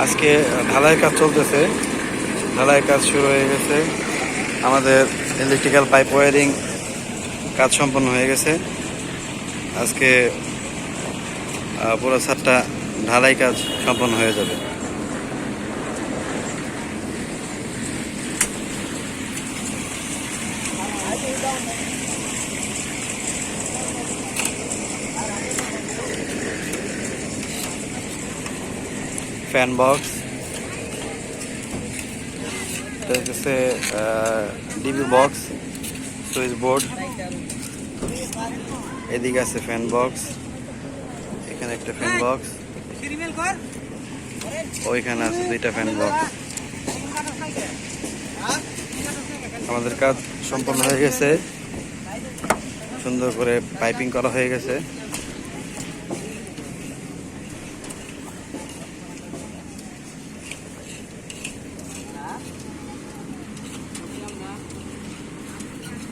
আজকে ঢালাই কাজ চলতেছে, ঢালাই কাজ শুরু হয়ে গেছে। আমাদের ইলেকট্রিক্যাল পাইপ ওয়ারিং কাজ সম্পন্ন হয়ে গেছে। আজকে পুরো ছাদটা ঢালাই কাজ সম্পন্ন হয়ে যাবে। Fan box, DB box, switch board, এদিকে আছে ফ্যান বক্স, এখানে একটা ফ্যান বক্স, ওইখানে আছে দুইটা ফ্যান বক্স। আমাদের কাজ সম্পন্ন হয়ে গেছে, সুন্দর করে পাইপিং করা হয়ে গেছে।